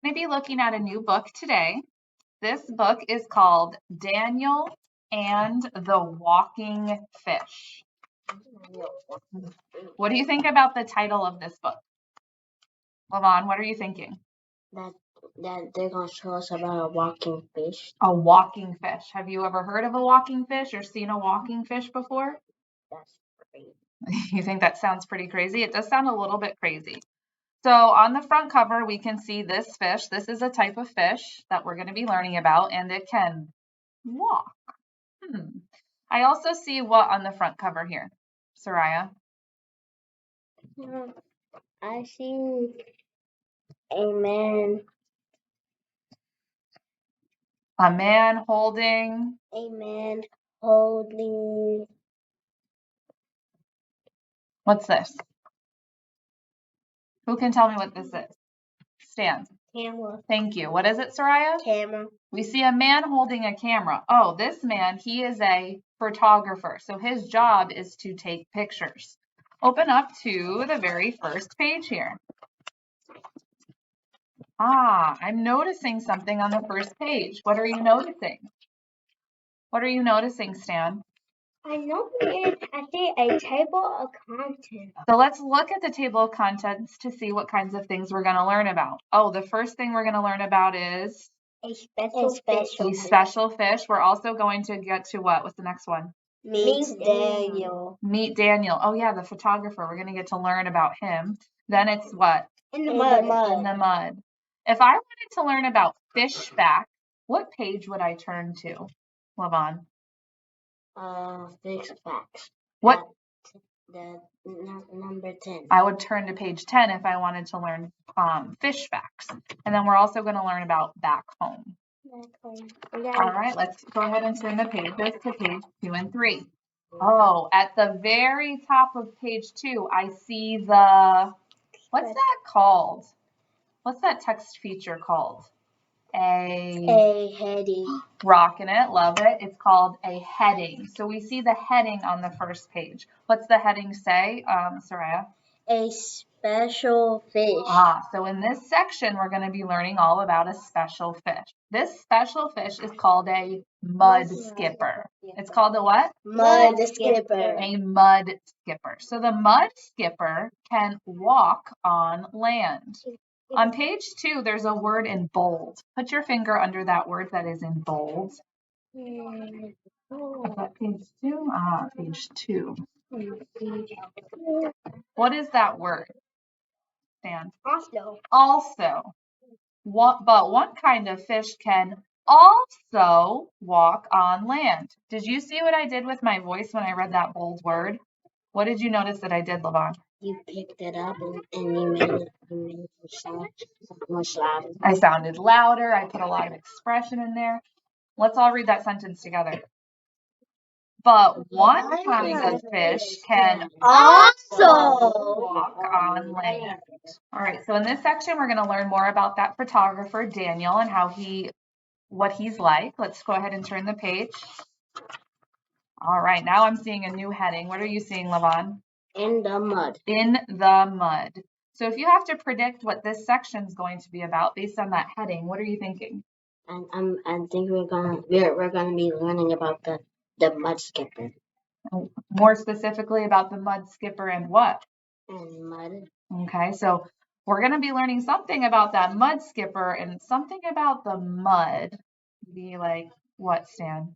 going to be looking at a new book today. This book is called Daniel and the Walking Fish. What do you think about the title of this book? Lavon, what are you thinking? That they're going to show us about a walking fish. A walking fish. Have you ever heard of a walking fish or seen a walking fish before? That's crazy. You think that sounds pretty crazy? It does sound a little bit crazy. So on the front cover, we can see this fish. This is a type of fish that we're going to be learning about, and it can walk. I also see what on the front cover here, Soraya? I see a man. A man holding. A man holding. What's this? Who can tell me what this is? Stan. Camera. Thank you. What is it, Soraya? Camera. We see a man holding a camera. Oh, this man, he is a photographer. So his job is to take pictures. Open up to the very first page here. I'm noticing something on the first page. What are you noticing? What are you noticing, Stan? I see a table of contents. So let's look at the table of contents to see what kinds of things we're going to learn about. Oh, the first thing we're going to learn about is a special fish. We're also going to get to what? What's the next one? Meet Daniel. Meet Daniel. Oh yeah, the photographer. We're going to get to learn about him. Then it's what? In the mud. In the mud. If I wanted to learn about fish facts, what page would I turn to, Lavon? Fish facts. What? The number 10. I would turn to page 10 if I wanted to learn fish facts. And then we're also going to learn about back home. All right, let's go ahead and turn the pages to page 2 and 3. Oh, at the very top of page 2, I see the, what's that called? What's that text feature called? A heading. Rocking it, love it. It's called a heading. So we see the heading on the first page. What's the heading say, Soraya? A special fish. So in this section, we're going to be learning all about a special fish. This special fish is called a mud skipper. It's called a what? Mud skipper. A mud skipper. So the mud skipper can walk on land. On page 2, there's a word in bold. Put your finger under that word that is in bold. Is that page 2? Page 2. What is that word, Stan? Also. But one kind of fish can also walk on land. Did you see what I did with my voice when I read that bold word? What did you notice that I did, Lavon? You picked it up and you made it sound much louder. I sounded louder. I put a lot of expression in there. Let's all read that sentence together. But one kind of fish can also walk on land. All right, so in this section, we're going to learn more about that photographer, Daniel, and what he's like. Let's go ahead and turn the page. All right, now I'm seeing a new heading. What are you seeing, Lavon? In the mud. In the mud. So if you have to predict what this section is going to be about based on that heading, what are you thinking? I think we're gonna be learning about the mud skipper. More specifically about the mud skipper and what? And mud. Okay, so we're going to be learning something about that mud skipper and something about the mud. Be like what, Stan?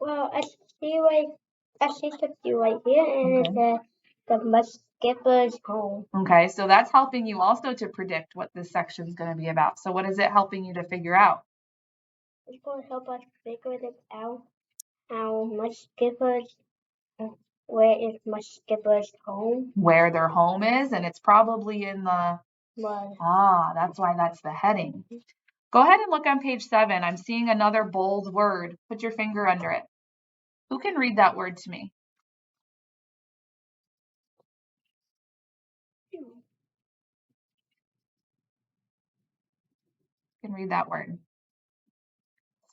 Well, I see something right here, and it says the mud skipper's home. Okay, so that's helping you also to predict what this section is going to be about. So what is it helping you to figure out? It's going to help us figure it out. How mud skippers, where is mud skipper's home? Where their home is, and it's probably in the mud. That's why that's the heading. Go ahead and look on page 7. I'm seeing another bold word. Put your finger under it. Who can read that word to me? Can read that word.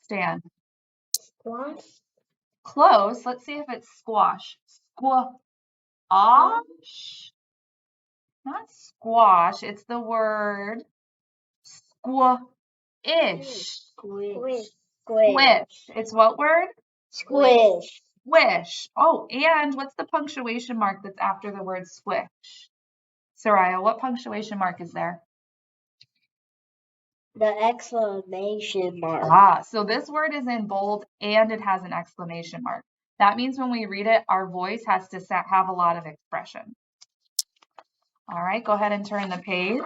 Stan. Squash. Close. Let's see if it's squash. Squash. Not squash. It's the word Squish. Squish. Squish. It's what word? Squish. Squish. Oh, and what's the punctuation mark that's after the word squish? Soraya, what punctuation mark is there? The exclamation mark. Ah, so this word is in bold and it has an exclamation mark. That means when we read it, our voice has to have a lot of expression. All right, go ahead and turn the page.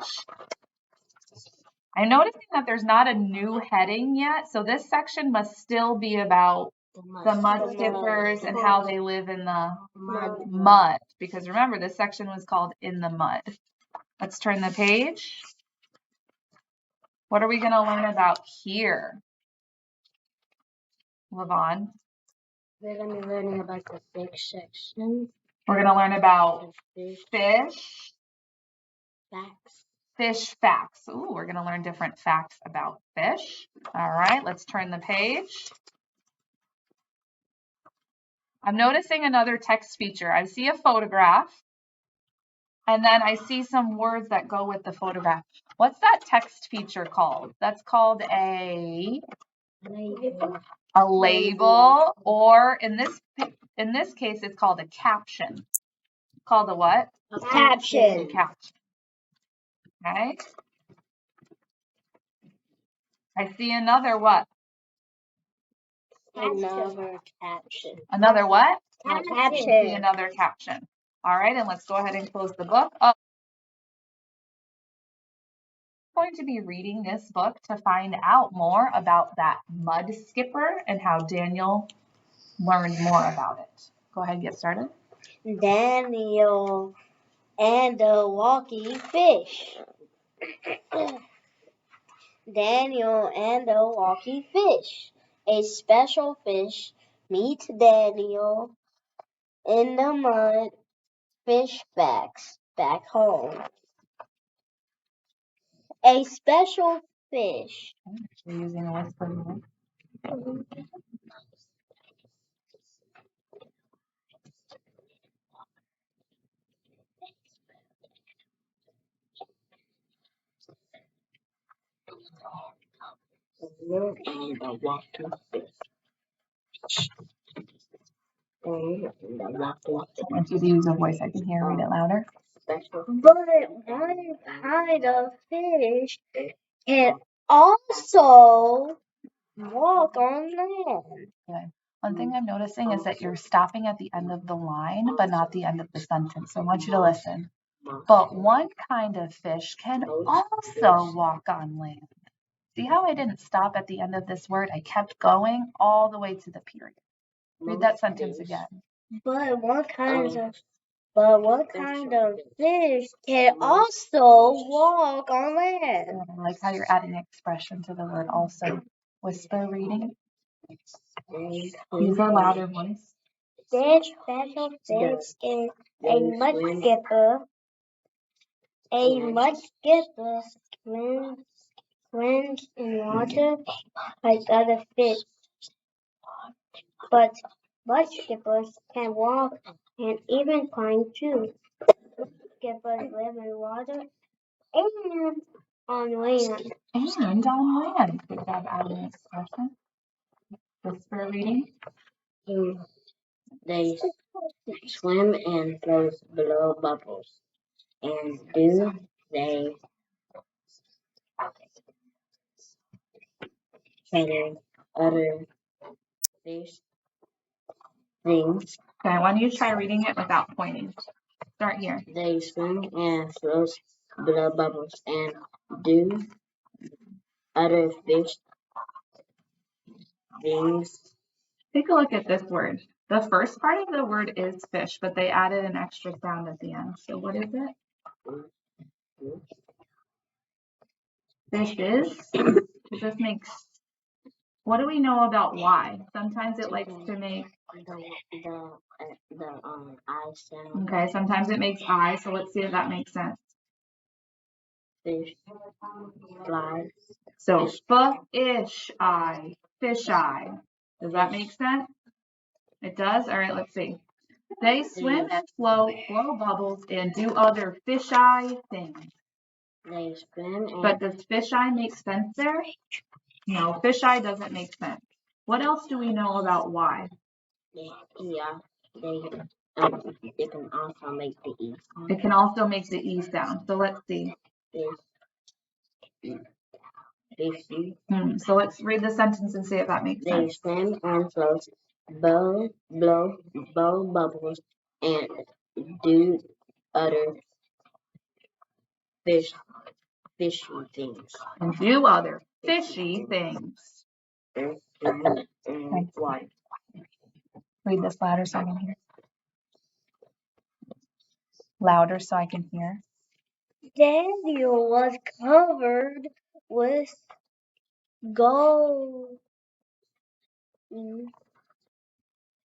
I'm noticing that there's not a new heading yet, so this section must still be about the mud skippers and how they live in the mud. Because remember, this section was called In the Mud. Let's turn the page. What are we going to learn about here, Levon? We're going to be learning about the fish section. We're going to learn about fish. Facts. Fish facts. Ooh, we're going to learn different facts about fish. All right, let's turn the page. I'm noticing another text feature. I see a photograph, and then I see some words that go with the photograph. What's that text feature called? That's called a label, or in this case, it's called a caption. Called a what? A caption. Caption. Okay. I see another what? Another caption. Another what? Caption. I see another caption. All right, and let's go ahead and close the book. I'm going to be reading this book to find out more about that mud skipper and how Daniel learned more about it. Go ahead and get started. Daniel and the walking fish. Daniel and the walking fish. A special fish meets Daniel in the mud. Fish facts back home. A special fish. We're using a whisper word. And the walking fish. I want you to use a voice I can hear. Read it louder. But one kind of fish can also walk on land. Good. One thing I'm noticing is that you're stopping at the end of the line, but not the end of the sentence. So I want you to listen. But one kind of fish can also walk on land. See how I didn't stop at the end of this word? I kept going all the way to the period. Read that sentence again. But what kind of fish can also walk on land? I like how you're adding expression to the word also. Whisper reading. Use a louder voice. This special fish is a mud skipper. A mud skipper swims in water like other fish. But mud skippers can walk and even climb too. Skippers live in water and on land. And on land. Good job adding expression. Whisper reading. They swim and float below bubbles. And do they catch other fish things? Okay, why don't you try reading it without pointing? Start here. They swim and float below bubbles. And do other fish things? Take a look at this word. The first part of the word is fish, but they added an extra sound at the end. So what is it? Fishes. This makes. What do we know about why? Sometimes it likes to make the I sound. Okay, sometimes it makes I, so let's see if that makes sense. Fish fly. So fish eye, fish eye. Does that make sense? It does? All right, let's see. They swim and float, blow bubbles, and do other fish eye things. They swim and But does fisheye make sense there? No, fisheye doesn't make sense. What else do we know about why? they can also make the E sound. It can also make the E sound. So let's see. Fishy. So let's read the sentence and see if that makes They sense. swim on floats, blow bubbles, and do other fishy things. And do other fishy things. They swim in water. Read this louder so I can hear. Louder so I can hear. Daniel was covered with gold.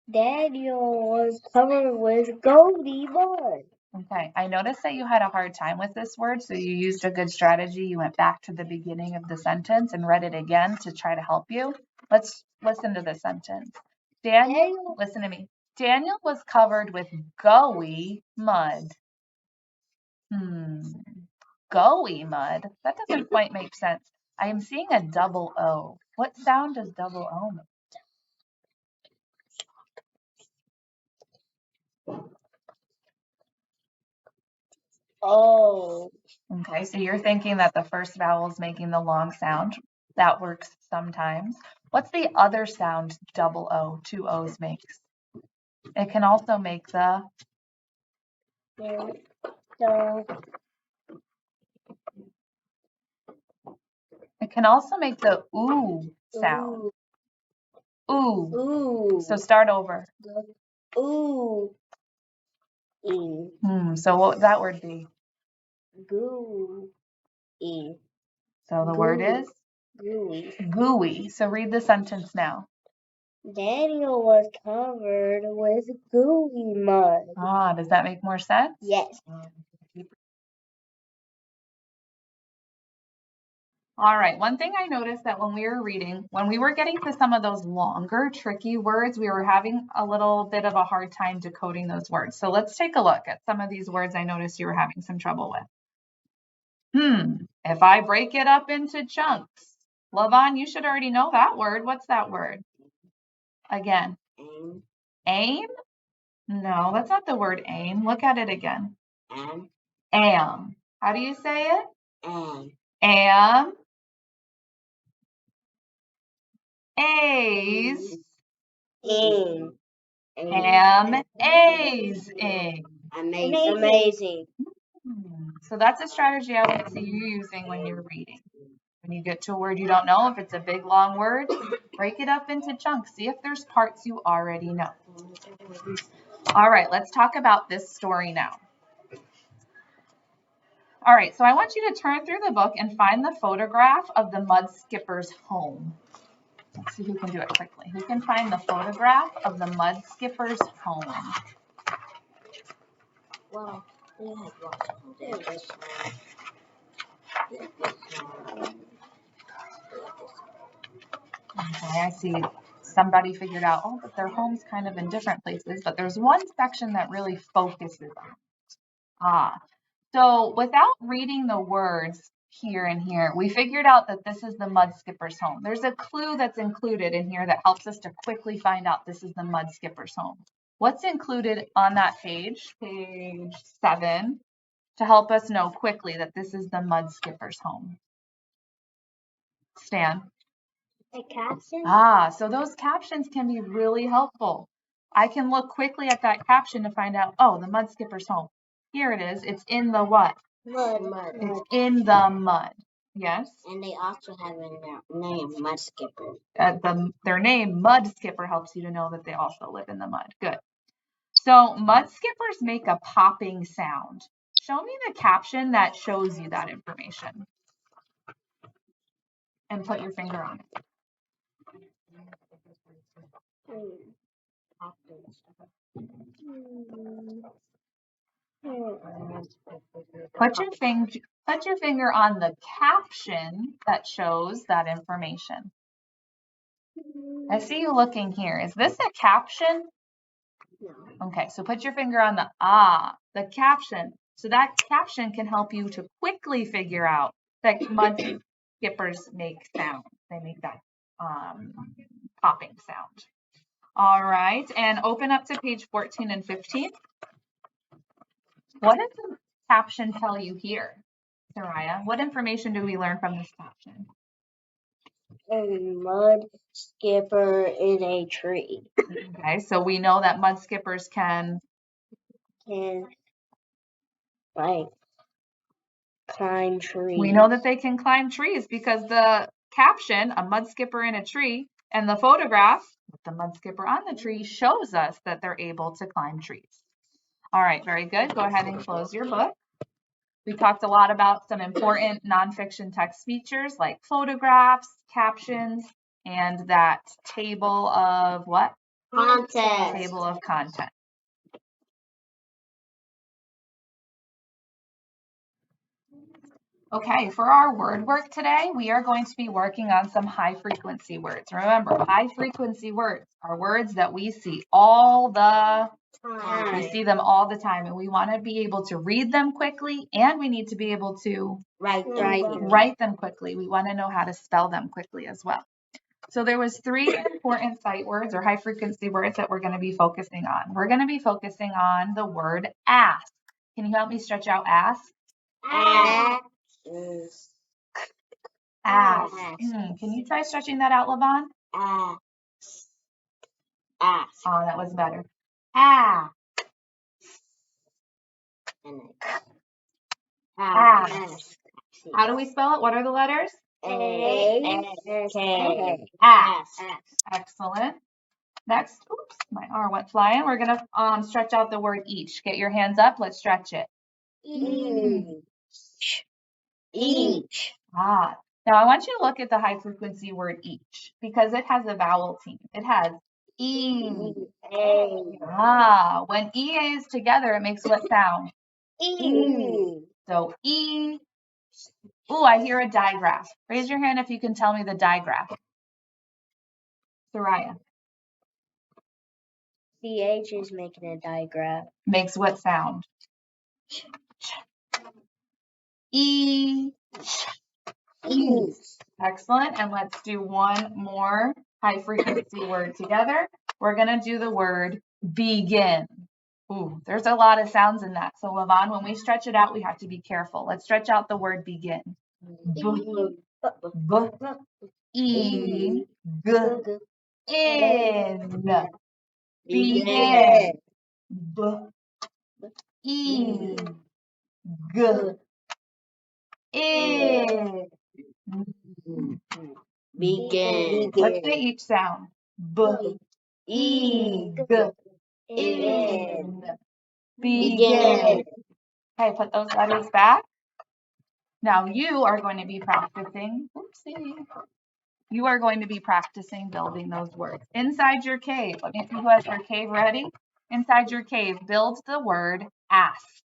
Daniel was covered with goldy mud. Okay, I noticed that you had a hard time with this word, so you used a good strategy. You went back to the beginning of the sentence and read it again to try to help you. Let's listen to the sentence. Daniel, listen to me. Daniel was covered with gooey mud. Gooey mud? That doesn't quite make sense. I am seeing a double O. What sound does double O make? Oh. Okay, so you're thinking that the first vowel is making the long sound. That works sometimes. What's the other sound double O, two O's makes? It can also make the ooh sound. Ooh. Ooh. So start over. Ooh. So what would that word be? Gooey. So the word is? Gooey. Gooey. So read the sentence now. Daniel was covered with gooey mud. Does that make more sense? Yes. All right, one thing I noticed that when we were reading, when we were getting to some of those longer, tricky words, we were having a little bit of a hard time decoding those words. So let's take a look at some of these words I noticed you were having some trouble with. If I break it up into chunks. Lavon, you should already know that word. What's that word? Again. Aim. Aim? No, that's not the word aim. Look at it again. Am. How do you say it? Am. A's. In. Am. A's. In. Amazing. So that's a strategy I would see you using when you're reading. When you get to a word you don't know, if it's a big long word, break it up into chunks. See if there's parts you already know. All right, let's talk about this story now. All right, so I want you to turn through the book and find the photograph of the mud skipper's home. Let's see who can do it quickly. Who can find the photograph of the mud skipper's home? Well, we have lots of this. Okay, I see somebody figured out, that their home's kind of in different places, but there's one section that really focuses on it. So without reading the words here and here, we figured out that this is the mud skipper's home. There's a clue that's included in here that helps us to quickly find out this is the mud skipper's home. What's included on that page, page 7, to help us know quickly that this is the mud skipper's home? Stan? A caption? So those captions can be really helpful. I can look quickly at that caption to find out, the mud skipper's home. Here it is. It's in the what? Mud. It's in the mud. Yes? And they also have in their name, Mud Skipper. Their name, Mud Skipper, helps you to know that they also live in the mud. Good. So mud skippers make a popping sound. Show me the caption that shows you that information. And put your finger on it. Put your finger on the caption that shows that information. I see you looking here. Is this a caption? No. Okay, so put your finger on the caption. So that caption can help you to quickly figure out that mud skippers make sound. They make that popping sound. All right, and open up to page 14 and 15. What does the caption tell you here, Soraya? What information do we learn from this caption? A mud skipper in a tree. Okay, so we know that mud skippers can like climb trees. We know that they can climb trees because the caption, a mud skipper in a tree, and the photograph with the mud skipper on the tree shows us that they're able to climb trees. All right, very good. Go ahead and close your book. We talked a lot about some important nonfiction text features like photographs, captions, and that table of what? Content. Table of content. Okay, for our word work today, we are going to be working on some high frequency words. Remember, high frequency words are words that we see all the time. We see them all the time, and we want to be able to read them quickly, and we need to be able to write them quickly. We want to know how to spell them quickly as well. So there was 3 important sight words or high frequency words that we're going to be focusing on. We're going to be focusing on the word ask. Can you help me stretch out ask? Ask. Ask. Can you try stretching that out, Levon? Ask. Oh, that was better. Ask. Ask. How do we spell it? What are the letters? A-S-K. Ask. Excellent. Next, oops, my R went flying. We're going to stretch out the word each. Get your hands up. Let's stretch it. Each. Ah. Now I want you to look at the high frequency word each because it has a vowel team. It has E. Ah, when EA is together, it makes what sound? So E. Ooh, I hear a digraph. Raise your hand if you can tell me the digraph. Soraya. CH is making a digraph. Makes what sound? E. Excellent. And let's do one more high frequency word together. We're going to do the word begin. Ooh, there's a lot of sounds in that. So Levon, when we stretch it out, we have to be careful. Let's stretch out the word begin. B, E, G, in. Begin. B, E, G, in. Begin. Let's say each sound. B, E, G, in. Begin. Okay, put those letters back. Now you are going to be practicing. Oopsie. You are going to be practicing building those words. Inside your cave, let me see who has their cave ready. Inside your cave, build the word ask.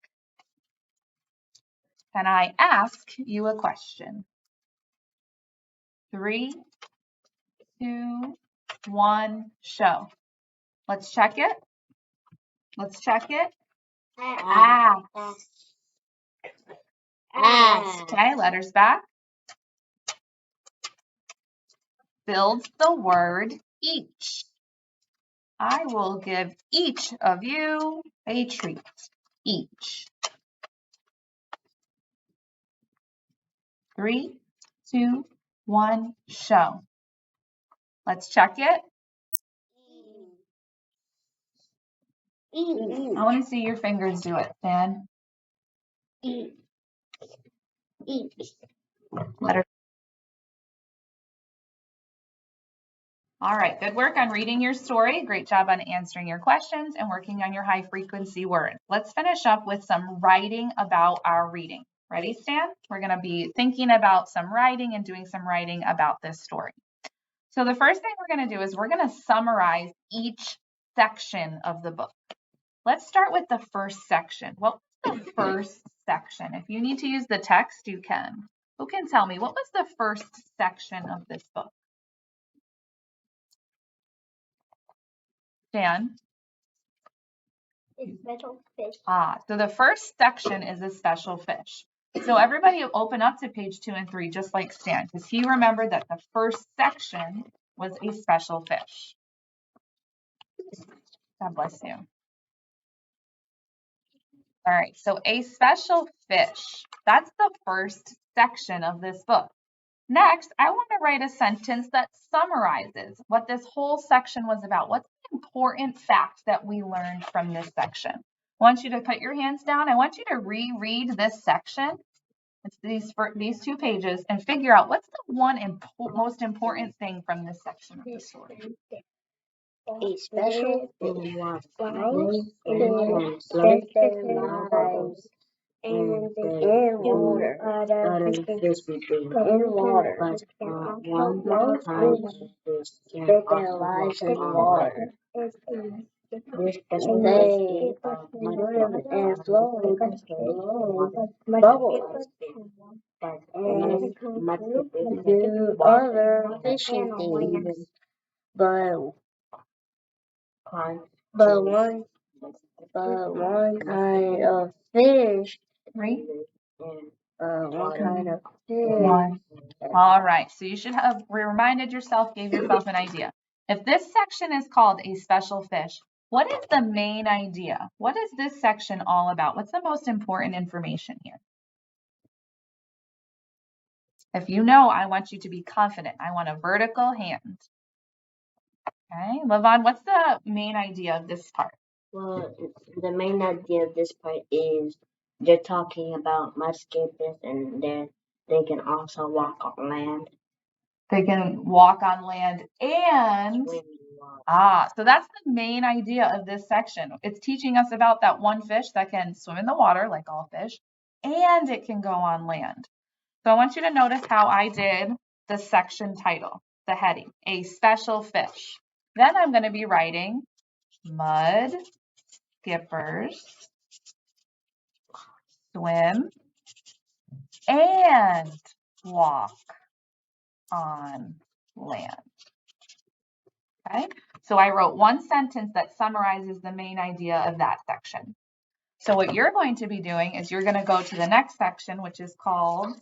Can I ask you a question? 3, 2, 1, show. Let's check it. Let's check it. Ask. Ask. Okay, letters back. Build the word each. I will give each of you a treat. Each. 3, 2, 1, show. Let's check it. I want to see your fingers do it, Dan. Letter. All right, good work on reading your story. Great job on answering your questions and working on your high frequency words. Let's finish up with some writing about our reading. Ready, Stan? We're going to be thinking about some writing and doing some writing about this story. So the first thing we're going to do is we're going to summarize each section of the book. Let's start with the first section. What was the first section? If you need to use the text, you can. Who can tell me what was the first section of this book? Dan? A special fish. So the first section is a special fish. So everybody open up to page 2 and 3, just like Stan, because he remembered that the first section was a special fish. God bless you. All right, so a special fish, that's the first section of this book. Next, I want to write a sentence that summarizes what this whole section was about. What's the important fact that we learned from this section? I want you to put your hands down. I want you to reread this section. It's these 2 pages and figure out what's the one most important thing from this section of the story. A special fish was found and spent their lives in water. Other fish in water, but one kind of fish spent their lives in water. This can they live and flow bubbles and do other fishing things, but one kind of fish. One kind of fish. All right, so you should have reminded yourself, gave yourself an idea. If this section is called a special fish, what is the main idea? What is this section all about? What's the most important information here? If you know, I want you to be confident. I want a vertical hand. Okay, Levon, what's the main idea of this part? Well, the main idea of this part is they're talking about mudscapists and they can also walk on land. They can walk on land and so that's the main idea of this section. It's teaching us about that one fish that can swim in the water like all fish, and it can go on land. So I want you to notice how I did the section title, the heading, a special fish. Then I'm going to be writing mud skippers swim and walk on land. Okay, so I wrote one sentence that summarizes the main idea of that section. So what you're going to be doing is you're going to go to the next section, which is called,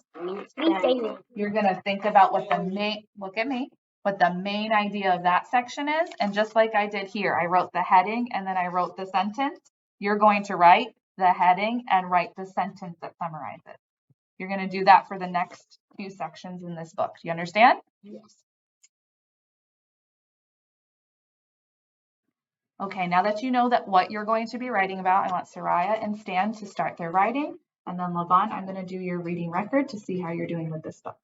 you're going to think about what the main, look at me, what the main idea of that section is. And just like I did here, I wrote the heading and then I wrote the sentence. You're going to write the heading and write the sentence that summarizes it. You're going to do that for the next few sections in this book. Do you understand? Yes. Okay, now that you know that what you're going to be writing about, I want Soraya and Stan to start their writing. And then Levon, I'm going to do your reading record to see how you're doing with this book.